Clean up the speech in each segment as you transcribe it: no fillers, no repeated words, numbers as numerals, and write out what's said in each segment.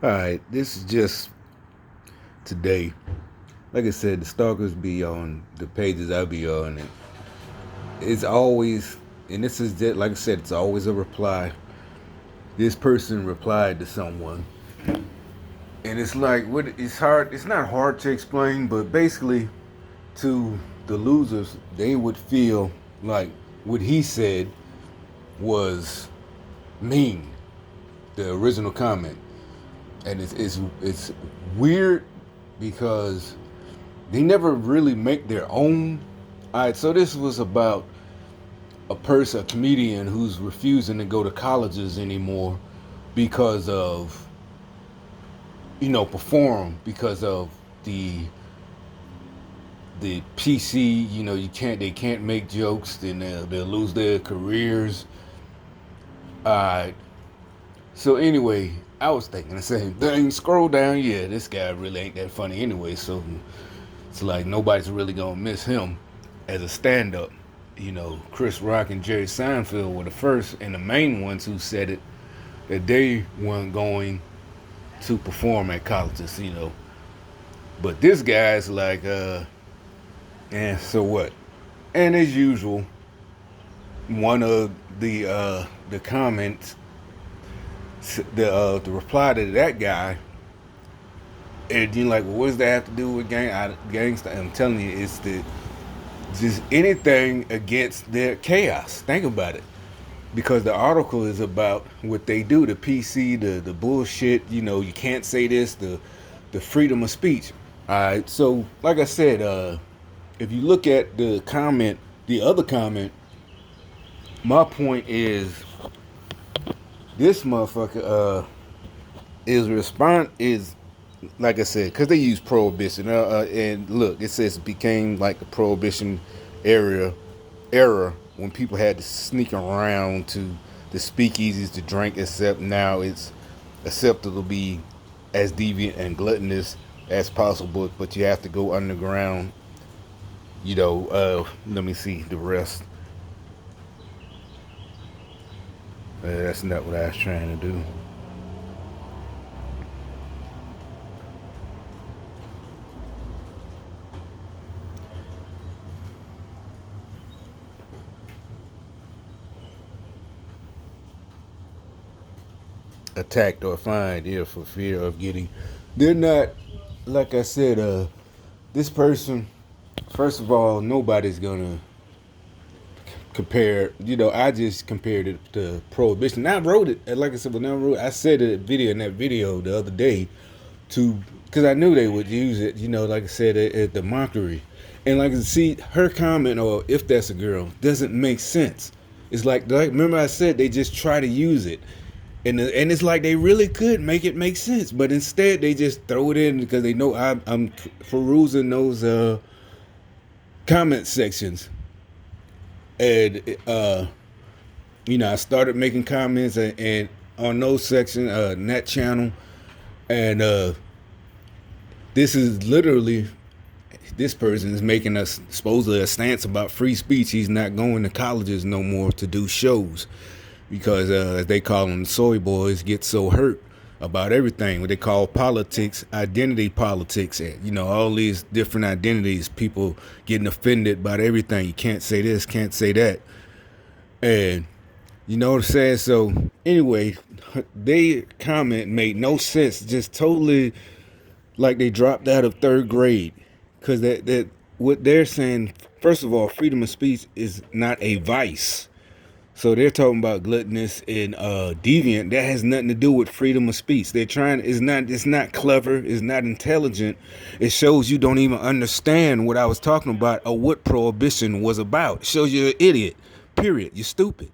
All right, this is just today. Like I said, the stalkers be on the pages I be on, and it's always, and this is just, like I said, it's always a reply. This person replied to someone, and it's like, what? It's hard. It's not hard to explain, but basically, to the losers, they would feel like what he said was mean. The original comment, and it's weird because they never really make their own. All right, so this was about a comedian who's refusing to go to colleges anymore because of, perform because of the PC. They can't make jokes, then they'll lose their careers. Uh, so anyway, I was thinking the same thing. Scroll down, yeah, this guy really ain't that funny anyway. So it's like nobody's really gonna miss him as a stand-up. Chris Rock and Jerry Seinfeld were the first and the main ones who said it, that they weren't going to perform at colleges. But this guy's like, so what? And as usual, one of the comments, the reply to that guy, and you're like, well, what does that have to do with gangster? I'm telling you, it's just anything against their chaos. Think about it, because the article is about what they do, the PC, the bullshit. You can't say this, the freedom of speech. All right, so like I said, if you look at the other comment, my point is this motherfucker is like I said, because they use prohibition. And look, it says it became like a prohibition era when people had to sneak around to the speakeasies to drink, except now it's acceptable to be as deviant and gluttonous as possible, but you have to go underground. Let me see the rest. That's not what I was trying to do. Attacked or fined, yeah, for fear of getting. They're not, like I said. This person, first of all, nobody's gonna compare. I just compared it to prohibition. I wrote it, like I said, I said in that video the other day, to because I knew they would use it. Like I said, at the mockery, and like see her comment, or if that's a girl, doesn't make sense. It's like remember I said they just try to use it. And it's like they really could make it make sense, but instead they just throw it in because they know I'm perusing those comment sections, and I started making comments and on those sections, in that channel, and this is literally this person is making us supposedly a stance about free speech. He's not going to colleges no more to do shows because, as they call them, the soy boys get so hurt about everything. What they call politics, identity politics. All these different identities, people getting offended about everything. You can't say this, can't say that. And you know what I'm saying? So anyway, they comment made no sense. Just totally like they dropped out of third grade. Because that what they're saying, first of all, freedom of speech is not a vice. So they're talking about gluttonous and deviant. That has nothing to do with freedom of speech. They're trying. It's not clever. It's not intelligent. It shows you don't even understand what I was talking about or what prohibition was about. It shows you're an idiot. Period. You're stupid.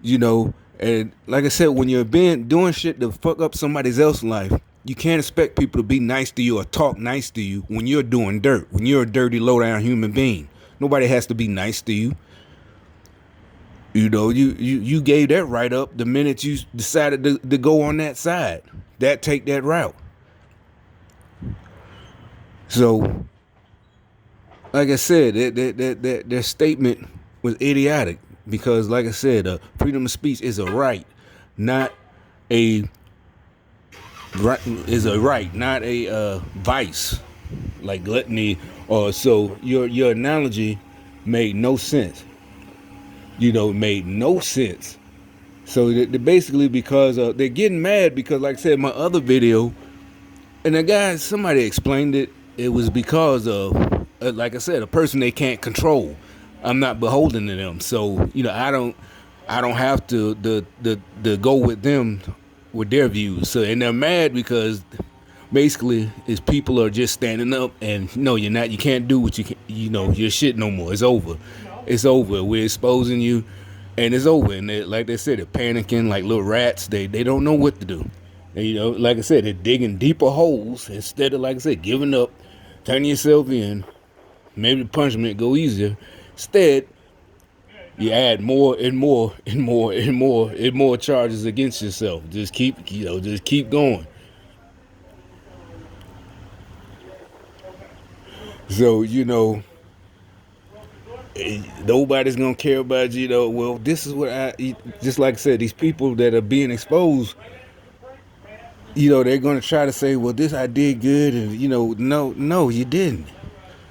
And like I said, when you're doing shit to fuck up somebody else's life, you can't expect people to be nice to you or talk nice to you when you're doing dirt. When you're a dirty, low-down human being, nobody has to be nice to you. You gave that right up the minute you decided to go on that side. Take that route. So, like I said, their statement was idiotic because, like I said, freedom of speech is a right, not a right is a right, not a vice, like gluttony. Or so your analogy made no sense. Made no sense. So basically, because they're getting mad because, like I said, my other video, and the guy, somebody explained it. It was because of, like I said, a person they can't control. I'm not beholden to them, so I don't have to the go with them with their views. So, and they're mad because basically is people are just standing up and no, you're not. You can't do what you can. Your shit no more. It's over. It's over. We're exposing you, and it's over. And like they said, they're panicking like little rats. They don't know what to do. And, like I said, they're digging deeper holes instead of, like I said, giving up, turning yourself in. Maybe the punishment go easier. Instead, you add more and more and more and more and more charges against yourself. Just keep going. So, nobody's gonna care about well, this is what just like I said, these people that are being exposed, they're gonna try to say, well, this I did good, and no, you didn't.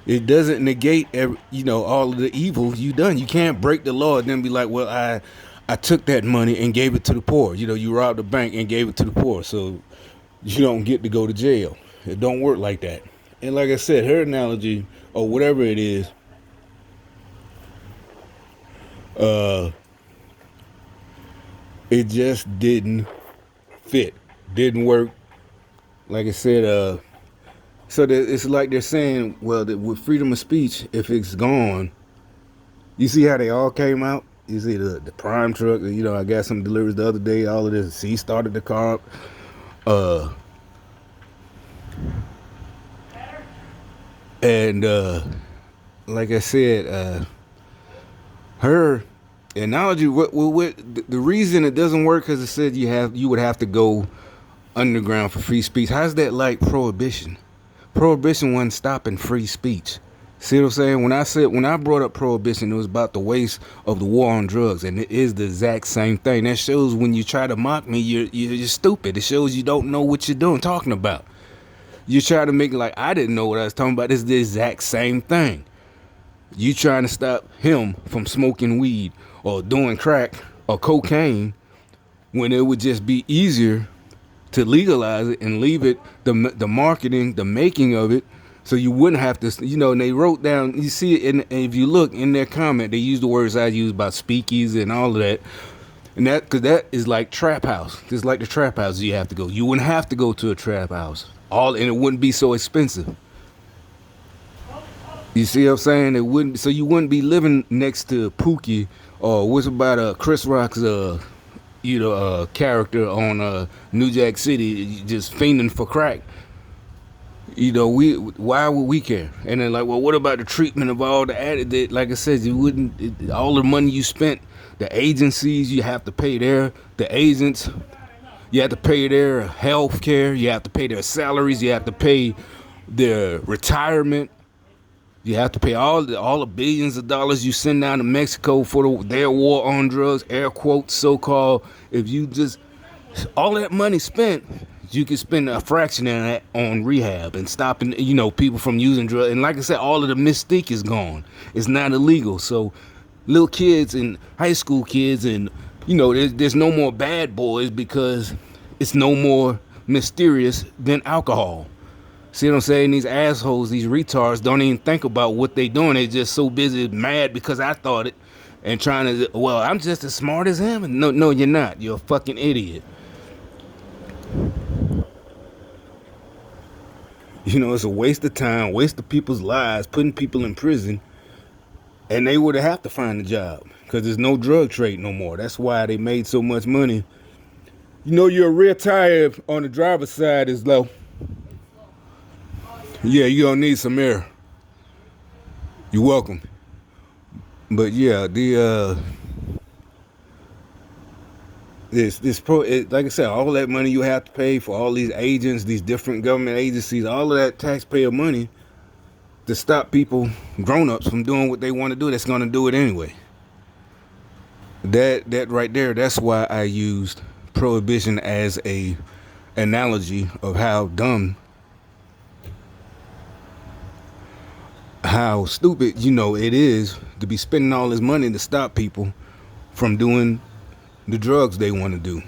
It doesn't negate all of the evil you done. You can't break the law and then be like, well, I took that money and gave it to the poor. You robbed a bank and gave it to the poor, so you don't get to go to jail. It don't work like that. And like I said, her analogy or whatever it is, it just didn't fit, didn't work. Like I said, so it's like they're saying, well, that with freedom of speech, if it's gone, you see how they all came out. You see the prime truck. I got some deliveries the other day. All of this. He started the car up. And like I said, her analogy. What the reason it doesn't work because it said you would have to go underground for free speech. How's that like prohibition? Prohibition wasn't stopping free speech. See what I'm saying? When I brought up prohibition, it was about the waste of the war on drugs, and it is the exact same thing. That shows when you try to mock me, you're stupid. It shows you don't know what you're doing, talking about. You try to make it like I didn't know what I was talking about. It's the exact same thing. You trying to stop him from smoking weed or doing crack or cocaine when it would just be easier to legalize it and leave it the marketing, the making of it, so you wouldn't have to. And they wrote down. You see it, and if you look in their comment, they use the words I use about speakeasy and all of that. And that, because that is like trap house. It's like the trap house you have to go. You wouldn't have to go to a trap house. And it wouldn't be so expensive. You see what I'm saying? It wouldn't. So you wouldn't be living next to Pookie or what's about Chris Rock's character on New Jack City just fiending for crack. Why would we care? And then like, well, what about the treatment of all the added? Like I said, you wouldn't. All the money you spent, the agencies you have to pay the agents, you have to pay their health care, you have to pay their salaries, you have to pay their retirement. You have to pay all the billions of dollars you send down to Mexico for their war on drugs, air quotes, so-called. If you just, all that money spent, you could spend a fraction of that on rehab and stopping, people from using drugs. And like I said, all of the mystique is gone. It's not illegal. So little kids and high school kids and, there's no more bad boys because it's no more mysterious than alcohol. See what I'm saying? These assholes, these retards don't even think about what they doing. They're just so busy mad because I thought it and trying to, well, I'm just as smart as him. No, you're not. You're a fucking idiot. It's a waste of time, waste of people's lives, putting people in prison, and they would have to find a job because there's no drug trade no more. That's why they made so much money. Your rear tire on the driver's side is low. Yeah, you're gonna need some air. You're welcome. But yeah, like I said, all that money you have to pay for all these agents, these different government agencies, all of that taxpayer money to stop people, grown-ups, from doing what they want to do. That's gonna do it anyway. That right there. That's why I used prohibition as a analogy of how dumb, how stupid, it is to be spending all this money to stop people from doing the drugs they want to do.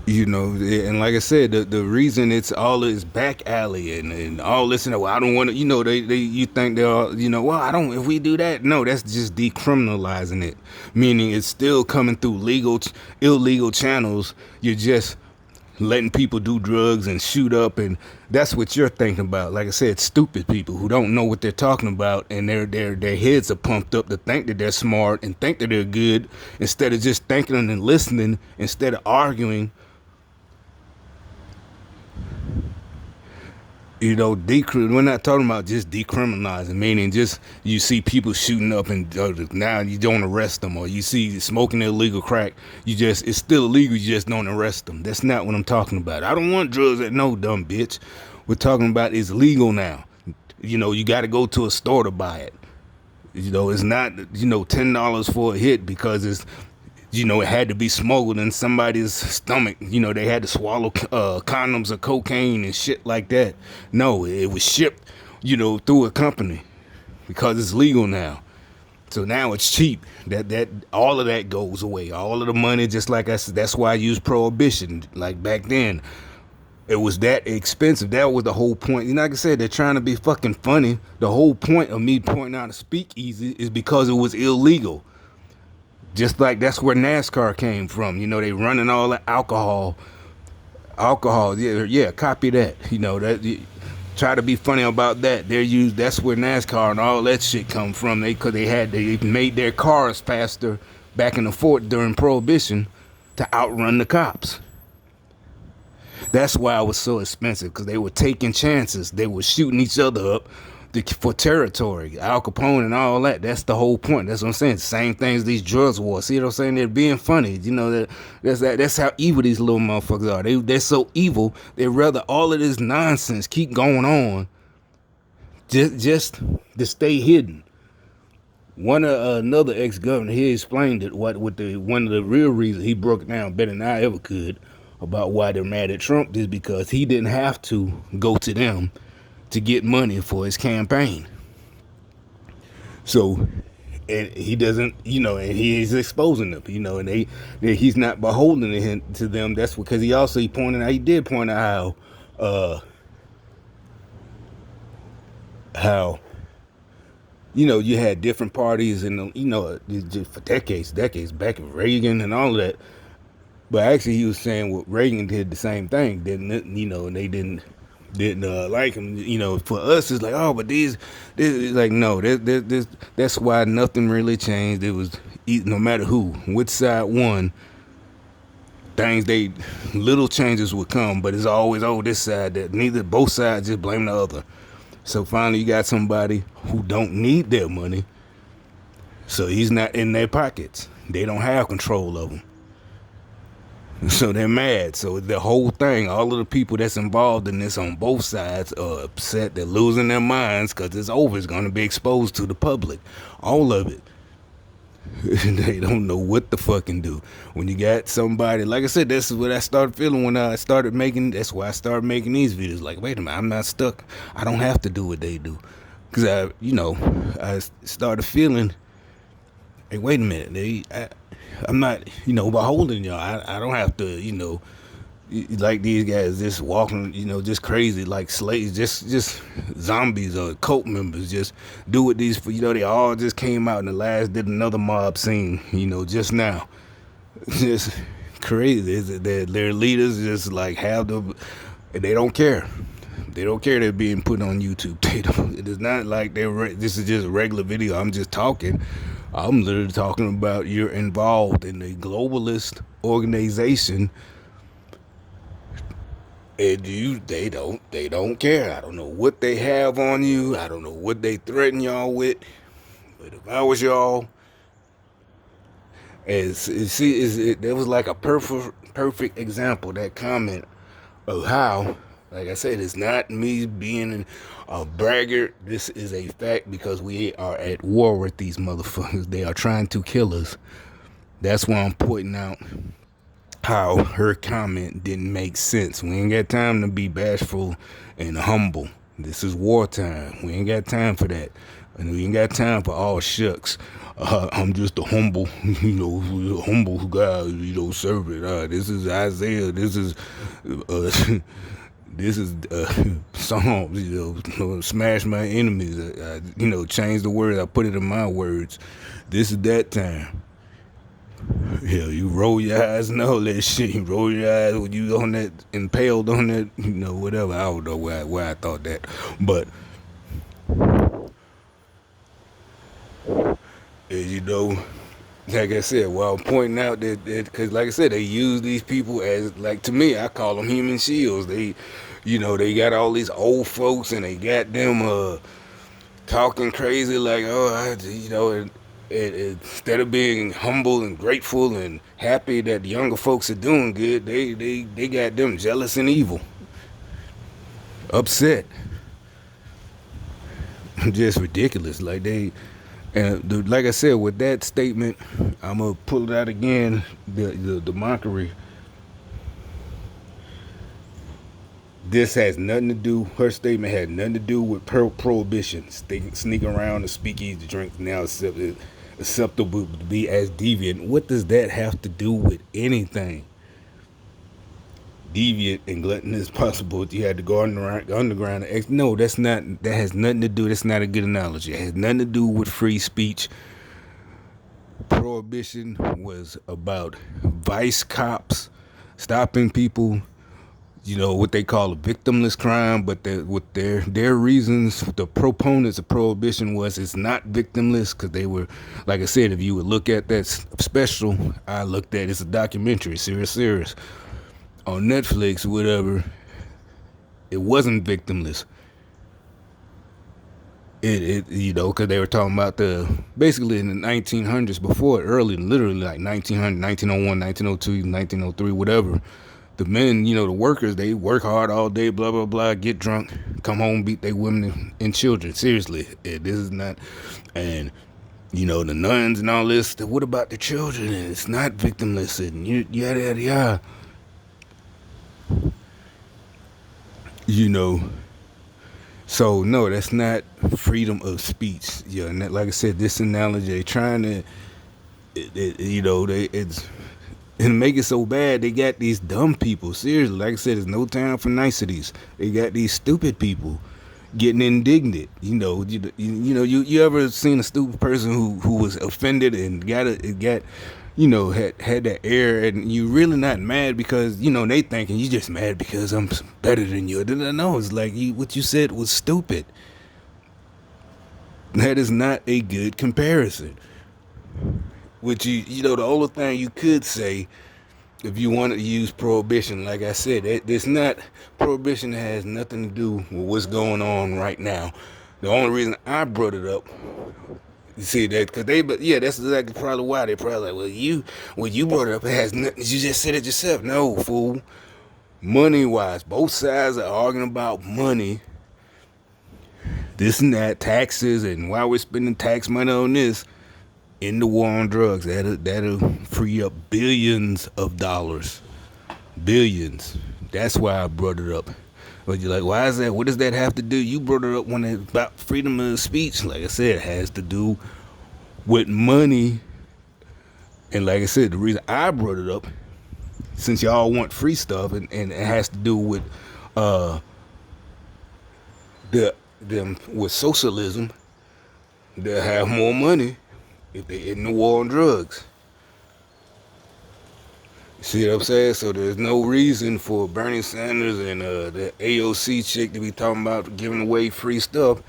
And like I said, the reason it's all this back alley and all this, well, I don't want to, you think they're all, well, I don't, if we do that, no, that's just decriminalizing it, meaning it's still coming through illegal channels. You're just letting people do drugs and shoot up, and that's what you're thinking about. Like I said, stupid people who don't know what they're talking about, and their heads are pumped up to think that they're smart and think that they're good, instead of just thinking and listening, instead of arguing. We're not talking about just decriminalizing, meaning just you see people shooting up and now you don't arrest them, or you see smoking illegal crack, it's still illegal, you just don't arrest them. That's not what I'm talking about. I don't want drugs no, dumb bitch. We're talking about it's legal now. You got to go to a store to buy it. It's not, $10 for a hit because it had to be smuggled in somebody's stomach. They had to swallow condoms of cocaine and shit like that. No, it was shipped, through a company because it's legal now. So now it's cheap. That all of that goes away. All of the money, just like I said, that's why I used prohibition. Like back then, it was that expensive. That was the whole point. Like I said, they're trying to be fucking funny. The whole point of me pointing out a speakeasy is because it was illegal. Just like that's where NASCAR came from. They running all the alcohol. Yeah, copy that. Try to be funny about that. That's where NASCAR and all that shit come from. They made their cars faster back in the fort during Prohibition to outrun the cops. That's why it was so expensive, because they were taking chances. They were shooting each other up for territory, Al Capone and all that. That's the whole point. That's what I'm saying. Same thing as these drugs wars. See what I'm saying? They're being funny. That's how evil these little motherfuckers are. They're so evil. They'd rather all of this nonsense keep going on just to stay hidden. Another ex-governor, he explained it. One of the real reasons he broke it down better than I ever could about why they're mad at Trump is because he didn't have to go to them to get money for his campaign. So, and he doesn't, and he's exposing them, and he's not beholden to them. That's because he did point out how you had different parties and, for decades back in Reagan and all of that. But actually he was saying what Reagan did the same thing, didn't it? And they didn't like him. For us it's like, oh, but this is like, no, that's why nothing really changed. It was no matter which side won, little changes would come, but it's always this side, that both sides just blame the other. So finally you got somebody who don't need their money, so he's not in their pockets. They don't have control of them. So they're mad. So the whole thing, all of the people that's involved in this on both sides are upset. They're losing their minds because it's over. It's going to be exposed to the public. All of it. They don't know what to fucking do. When you got somebody, like I said, this is what I started feeling when I started making, that's why I started making these videos. Like, wait a minute, I'm not stuck. I don't have to do what they do. Because I started feeling, hey, wait a minute, I'm not, beholden y'all. I don't have to, like these guys just walking, just crazy like slaves, just zombies or cult members. Just do what these, they all just came out and did another mob scene, just now. Just crazy. Their leaders just like they don't care. They don't care they're being put on YouTube. It is not like this is just a regular video. I'm just talking. I'm literally talking about you're involved in a globalist organization, and they don't care. I don't know what they have on you. I don't know what they threaten y'all with. But if I was y'all, there was like a perfect example, that comment of how, like I said, it's not me being a braggart. This is a fact because we are at war with these motherfuckers. They are trying to kill us. That's why I'm pointing out how her comment didn't make sense. We ain't got time to be bashful and humble. This is wartime. We ain't got time for that. And we ain't got time for all shucks. I'm just a humble, humble guy, servant. This is Isaiah. This is, this is Psalms. Smash my enemies. Change the word. I put it in my words. This is that time. Yeah, you roll your eyes and all that shit. You roll your eyes when you on that, impaled on that, whatever. I don't know why I thought that. But, like I said, I'm pointing out that, because like I said, they use these people as, like, to me, I call them human shields. They got all these old folks and they got them, talking crazy like, instead of being humble and grateful and happy that the younger folks are doing good, they got them jealous and evil, upset, just ridiculous. Like like I said, with that statement, I'm gonna pull it out again. The mockery. This has nothing to do. Her statement had nothing to do with prohibition. Sneaking around and speakeasy drinks now acceptable to be as deviant. What does that have to do with anything? Deviant and gluttonous possible. You had to go underground. No, that's not. That has nothing to do. That's not a good analogy. It has nothing to do with free speech. Prohibition was about vice cops stopping people, what they call a victimless crime, but with their reasons. The proponents of prohibition was it's not victimless because they were, like I said, if you would look at that special I looked at, it's a documentary, serious, on Netflix or whatever, it wasn't victimless. Because they were talking about basically in the 1900s, literally like 1900, 1901, 1902, 1903, whatever. The men, the workers, they work hard all day, blah, blah, blah, get drunk, come home, beat their women and children. Seriously, this is not, and, the nuns and all this, what about the children? And it's not victimless, and yada, yada, yada. So, no, that's not freedom of speech. Yeah, and like I said, this analogy, they trying to, and make it so bad, they got these dumb people. Seriously, like I said, there's no time for niceties. They got these stupid people getting indignant. You ever seen a stupid person who was offended and had that air, and you really not mad because they thinking you just mad because I'm better than you. No, it's like what you said was stupid. That is not a good comparison. Which the only thing you could say if you wanted to use prohibition, like I said, it's not, prohibition has nothing to do with what's going on right now. The only reason I brought it up, you see that, because that's exactly probably why they probably like, when you brought it up, it has nothing, you just said it yourself. No, fool. Money wise, both sides are arguing about money, this and that, taxes, and why we're spending tax money on this. In the war on drugs, that'll free up billions of dollars. Billions. That's why I brought it up. But you're like, why is that? What does that have to do? You brought it up when it's about freedom of speech. Like I said, it has to do with money. And like I said, the reason I brought it up, since y'all want free stuff, and it has to do with with socialism, they'll have more money if they in the war on drugs. See what I'm saying? So there's no reason for Bernie Sanders and the AOC chick to be talking about giving away free stuff.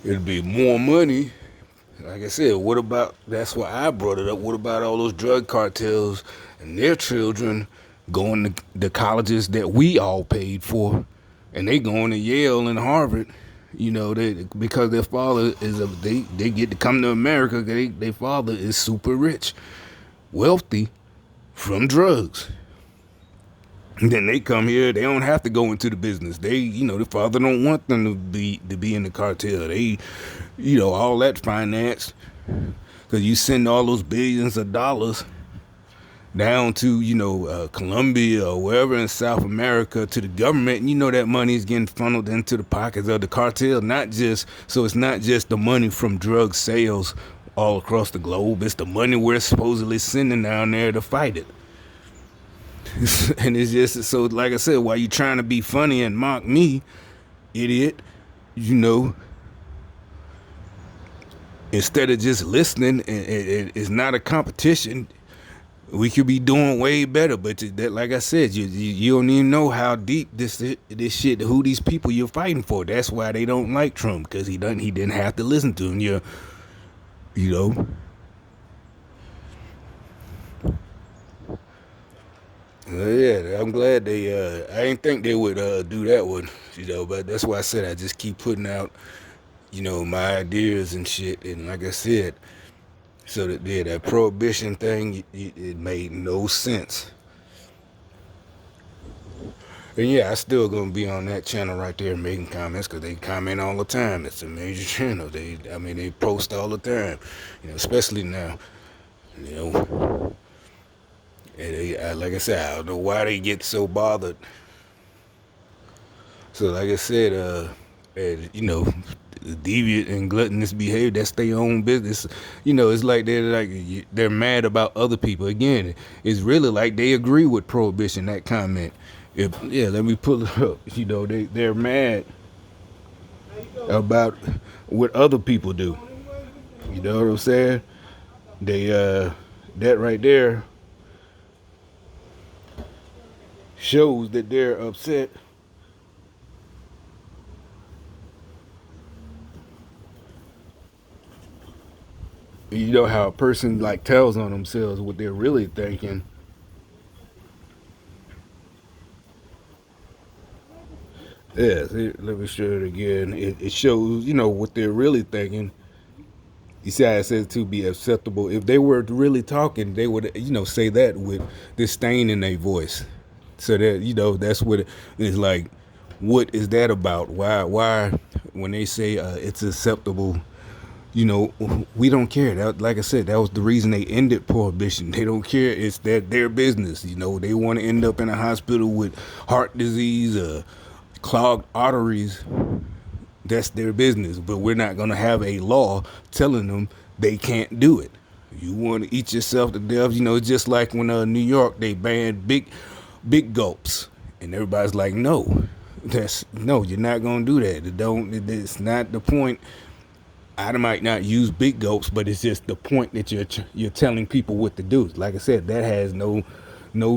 It'll be more money. Like I said, that's why I brought it up. What about all those drug cartels and their children going to the colleges that we all paid for, and they going to Yale and Harvard? Because their father they get to come to America. Their father is super rich, wealthy from drugs. And then they come here. They don't have to go into the business. The father don't want them to be in the cartel. They, all that finance, because you send all those billions of dollars down to, Colombia or wherever in South America to the government. And that money is getting funneled into the pockets of the cartel. It's not just the money from drug sales all across the globe. It's the money we're supposedly sending down there to fight it. And it's just, so like I said, while you trying to be funny and mock me, idiot, instead of just listening, it's not a competition. We could be doing way better, but that, like I said, you don't even know how deep this shit, who these people you're fighting for. That's why they don't like Trump, because he didn't have to listen to him. You know. Yeah, I'm glad they. I didn't think they would do that one, but that's why I said I just keep putting out, my ideas and shit. And like I said, so that prohibition thing, it made no sense. And yeah, I still gonna be on that channel right there making comments, because they comment all the time. It's a major channel. They post all the time, especially now, you know. And like I said, I don't know why they get so bothered. So like I said, deviant and gluttonous behavior, that's their own business. It's like they're mad about other people. Again, it's really like they agree with prohibition, that comment. Let me pull it up. They're mad about what other people do. You know what I'm saying? That right there shows that they're upset. You know how a person like tells on themselves what they're really thinking. Yeah, let me show it again. It shows, what they're really thinking. You see how it says to be acceptable. If they were really talking, they would, say that with disdain in their voice. So that, that's what it's like. What is that about? Why, when they say it's acceptable, we don't care. That, like I said, that was the reason they ended prohibition. They don't care. It's their business. They want to end up in a hospital with heart disease, clogged arteries. That's their business. But we're not going to have a law telling them they can't do it. You want to eat yourself to death. It's just like when New York, they banned big gulps, and everybody's like, no, you're not going to do that. It's not the point. I might not use big gulps, but it's just the point that you're telling people what to do. Like I said, that has no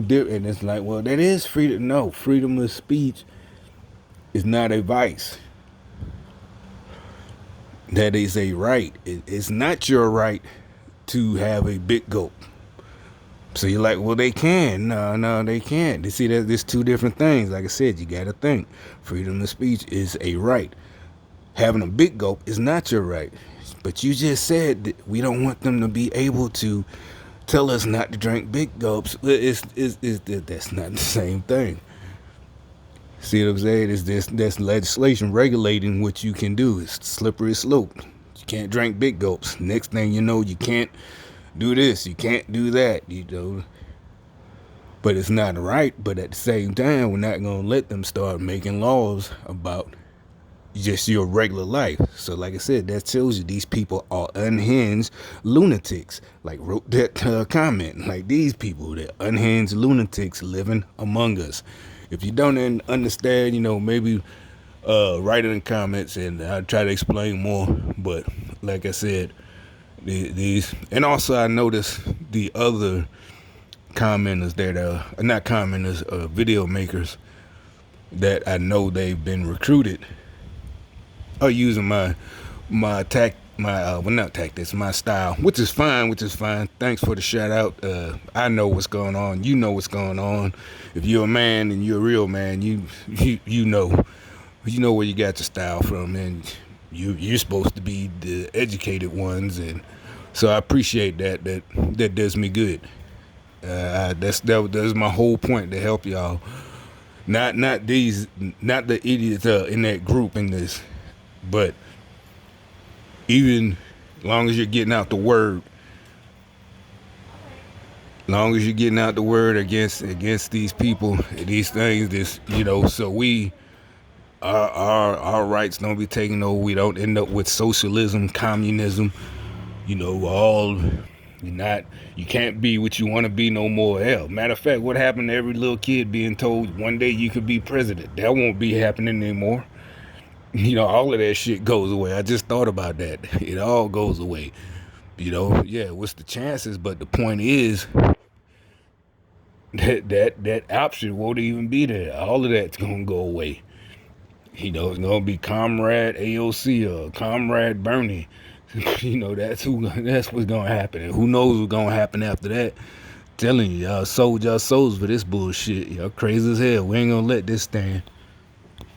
difference. It's like, well, that is freedom. No, freedom of speech is not a vice. That is a right. It's not your right to have a big gulp. So you're like, well, they can. No, they can't. You see, there's two different things. Like I said, you got to think. Freedom of speech is a right. Having a big gulp is not your right. But you just said that we don't want them to be able to tell us not to drink big gulps. That's not the same thing. See what I'm saying? That's legislation regulating what you can do. It's slippery slope. You can't drink big gulps. Next thing you know, you can't do this. You can't do that. But it's not right. But at the same time, we're not going to let them start making laws about just your regular life. So like I said, that tells you these people are unhinged lunatics. Like wrote that comment. Like these people, they're unhinged lunatics living among us. If you don't understand, maybe write it in the comments and I'll try to explain more. But like I said, these, and also I noticed the other commenters that are not commenters, video makers that I know they've been recruited are using my not tactics, my style, which is fine. Thanks for the shout out. I know what's going on. You know what's going on. If you're a man and you're a real man, you know where you got your style from, and you're supposed to be the educated ones, and so I appreciate that. That does me good. That's my whole point, to help y'all. Not the idiots in that group in this, but even long as you're getting out the word, long as you're getting out the word against these people, these things, so our rights don't be taken over. We don't end up with socialism, communism. All you can't be what you want to be no more. Hell, matter of fact, what happened to every little kid being told one day you could be president? That won't be happening anymore. All of that shit goes away. I just thought about that. It all goes away. Yeah, what's the chances? But the point is that option won't even be there. All of that's gonna go away. It's gonna be Comrade AOC or Comrade Bernie. That's what's gonna happen. And who knows what's gonna happen after that. Telling you, y'all sold y'all souls for this bullshit. Y'all crazy as hell. We ain't gonna let this stand.